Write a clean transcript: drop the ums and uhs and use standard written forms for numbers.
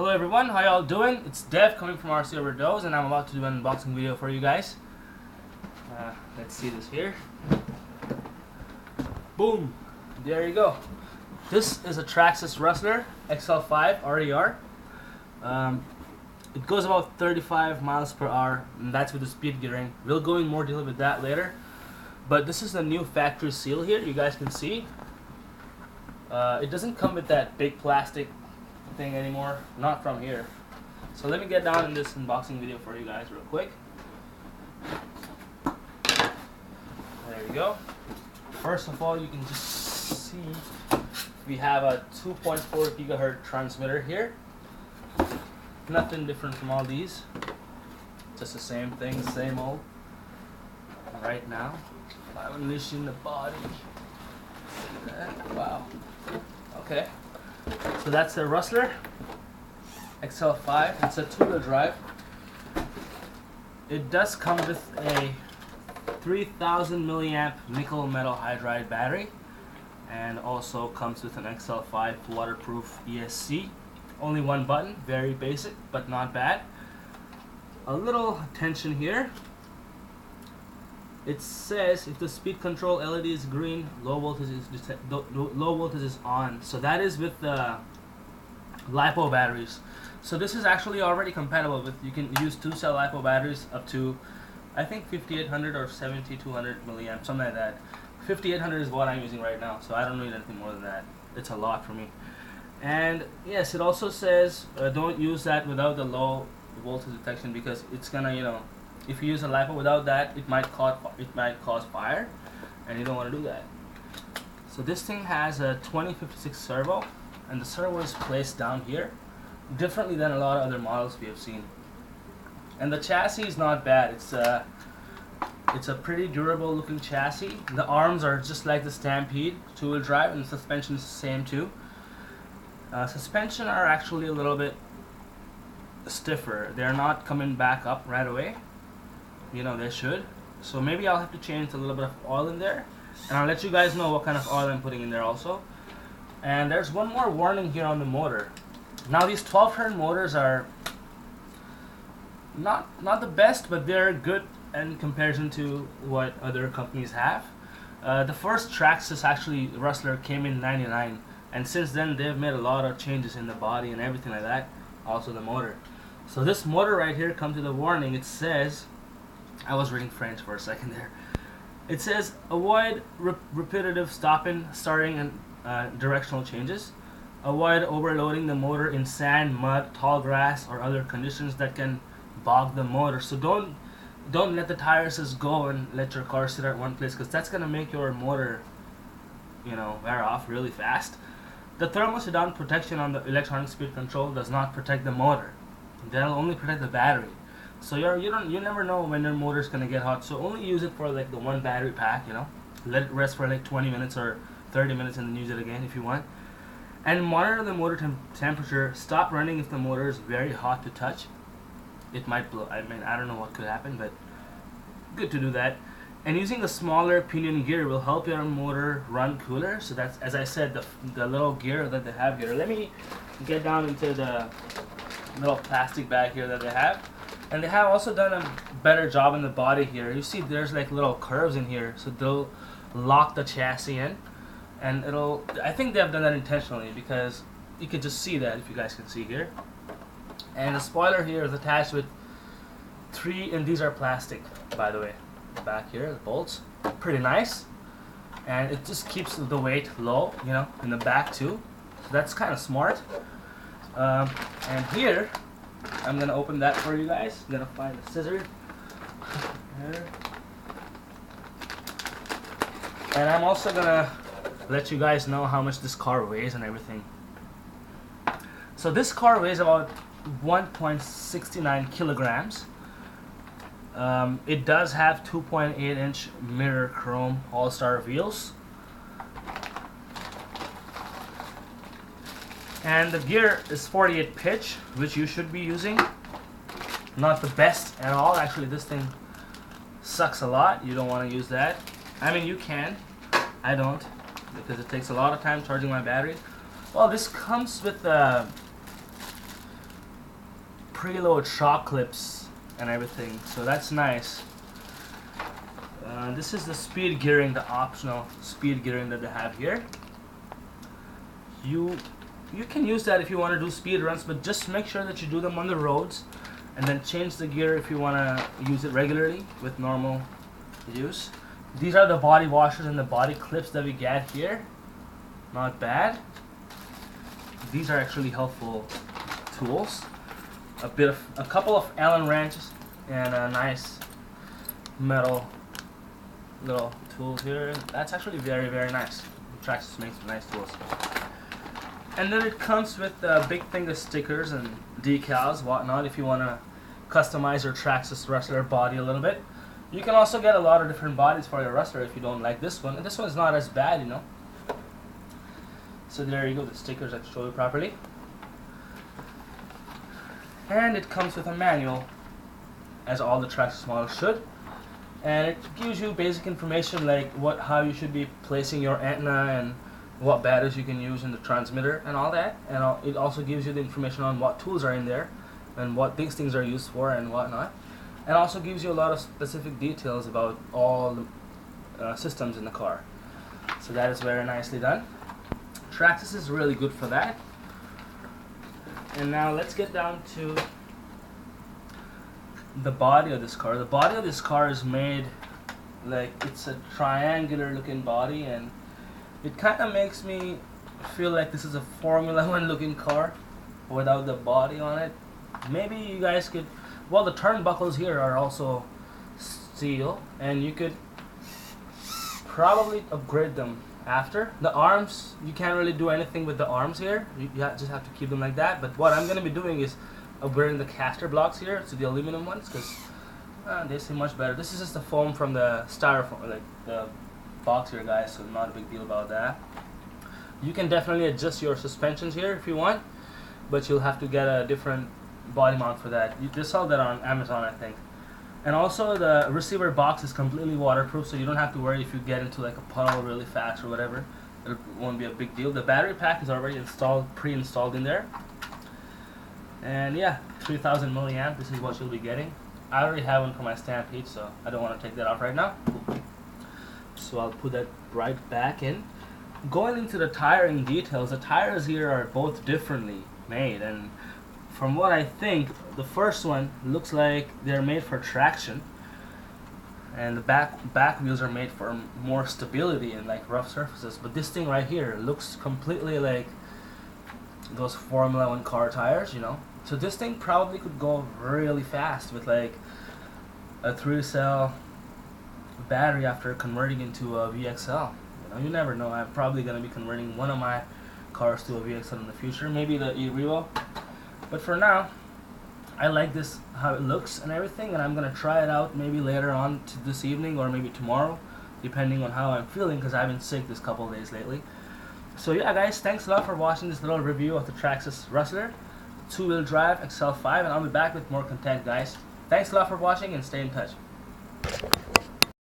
Hello everyone, how y'all doing? It's Dev coming from RC Overdose, and I'm about to do an unboxing video for you guys. Let's see this here. Boom! There you go. This is a Traxxas Rustler XL5 RTR. It goes about 35 miles per hour, and that's with the speed gearing. We'll go in more detail with that later. But this is the new factory seal here, you guys can see. It doesn't come with that big plastic thing anymore, not from here. So let me get down in this unboxing video for you guys real quick. There you go. First of all, you can just see we have a 2.4 gigahertz transmitter here. Nothing different from all these. Just the same thing, same old. Right now, I'm unleashing the body. Wow. Okay. So that's the Rustler XL5. It's a 2-wheel drive. It does come with a 3000 milliamp nickel metal hydride battery, and also comes with an XL5 waterproof ESC. Only one button, very basic but not bad. A little attention here. It says if the speed control LED is green, low voltage is on. So that is with the LiPo batteries. So this is actually already compatible with, you can use 2-cell LiPo batteries up to, I think 5800 or 7200 milliamp, something like that. 5800 is what I'm using right now, so I don't need anything more than that. It's a lot for me. And yes, it also says don't use that without the low voltage detection, because it's gonna, you know, if you use a LiPo without that, it might cause fire, and you don't want to do that. So this thing has a 2056 servo, and the servo is placed down here, differently than a lot of other models we have seen. And the chassis is not bad. It's a pretty durable looking chassis. The arms are just like the Stampede 2-wheel drive, and the suspension is the same too. Suspension are actually a little bit stiffer. They're not coming back up right away. You know, they should. So maybe I'll have to change a little bit of oil in there, and I'll let you guys know what kind of oil I'm putting in there also. And there's one more warning here on the motor. Now these 12-turn motors are not the best, but they're good in comparison to what other companies have. The first Traxxas, actually Rustler, came in '99, and since then they've made a lot of changes in the body and everything like that, also the motor. So this motor right here comes with a warning. It says, I was reading French for a second there. It says avoid repetitive stopping, starting, and directional changes. Avoid overloading the motor in sand, mud, tall grass, or other conditions that can bog the motor. So don't let the tires just go and let your car sit at one place, because that's gonna make your motor, you know, wear off really fast. The thermal shutdown protection on the electronic speed control does not protect the motor. That'll only protect the battery. So you never know when your motor's gonna get hot. So only use it for like the one battery pack, you know. Let it rest for like 20 minutes or 30 minutes and then use it again if you want. And monitor the motor temperature. Stop running if the motor is very hot to touch. It might blow. I mean, I don't know what could happen, but good to do that. And using the smaller pinion gear will help your motor run cooler. So that's, as I said, the little gear that they have here. Let me get down into the little plastic bag here that they have. And they have also done a better job in the body here. You see there's like little curves in here, so they'll lock the chassis in. And it'll, I think they've done that intentionally, because you can just see that, if you guys can see here. And the spoiler here is attached with 3, and these are plastic, by the way. The back here, the bolts, pretty nice. And it just keeps the weight low, you know, in the back too. So that's kind of smart. And here, I'm gonna open that for you guys. I'm gonna find the scissors. And I'm also gonna let you guys know how much this car weighs and everything. So this car weighs about 1.69 kilograms. It does have 2.8-inch mirror chrome all-star wheels. And the gear is 48 pitch, which you should be using. Not the best at all. Actually, this thing sucks a lot. You don't want to use that. I mean, you can. I don't, because it takes a lot of time charging my battery. Well, this comes with preload shock clips and everything, so that's nice. This is the speed gearing, the optional speed gearing that they have here. You can use that if you want to do speed runs, but just make sure that you do them on the roads, and then change the gear if you want to use it regularly with normal use. These are the body washers and the body clips that we get here. Not bad. These are actually helpful tools. A couple of Allen wrenches and a nice metal little tool here. That's actually very, very nice. Traxxas makes nice tools. And then it comes with a big thing of stickers and decals, whatnot, if you want to customize your Traxxas Rustler body a little bit. You can also get a lot of different bodies for your Rustler if you don't like this one. And this one's not as bad, you know. So there you go, the stickers I can show you properly. And it comes with a manual, as all the Traxxas models should. And it gives you basic information like how you should be placing your antenna and what batteries you can use in the transmitter and all that. And it also gives you the information on what tools are in there and what these things are used for and whatnot. And also gives you a lot of specific details about all the systems in the car. So that is very nicely done. Traxxas is really good for that. And now let's get down to the body of this car. The body of this car is made like it's a triangular looking body, and it kind of makes me feel like this is a Formula 1 looking car without the body on it. Maybe you guys could, well, the turnbuckles here are also steel, and you could probably upgrade them after. The arms, you can't really do anything with the arms here. You just have to keep them like that. But what I'm going to be doing is upgrading the CASTOR blocks here to the aluminum ones, because they seem much better. This is just the foam from the styrofoam, like the box here, guys, so not a big deal about that. You can definitely adjust your suspensions here if you want, but you'll have to get a different body mount for that. You just saw that on Amazon, I think. And also the receiver box is completely waterproof, so you don't have to worry if you get into like a puddle really fast or whatever. It won't be a big deal. The battery pack is already installed, pre-installed in there. And yeah, 3000 milliamp, this is what you'll be getting. I already have one for my Stampede, so I don't want to take that off right now. So I'll put that right back in. Going into the tiring details, the tires here are both differently made, and from what I think, the first one looks like they're made for traction, and the back wheels are made for more stability and like rough surfaces. But this thing right here looks completely like those Formula 1 car tires, you know. So this thing probably could go really fast with like a 3-cell battery after converting into a VXL. You know, you never know. I'm probably gonna be converting one of my cars to a VXL in the future, maybe the e-Revo. But for now, I like this, how it looks and everything, and I'm gonna try it out maybe later on this evening or maybe tomorrow, depending on how I'm feeling, because I've been sick this couple of days lately. So yeah, guys, thanks a lot for watching this little review of the Traxxas Rustler 2-wheel drive XL5, and I'll be back with more content, guys. Thanks a lot for watching, and stay in touch.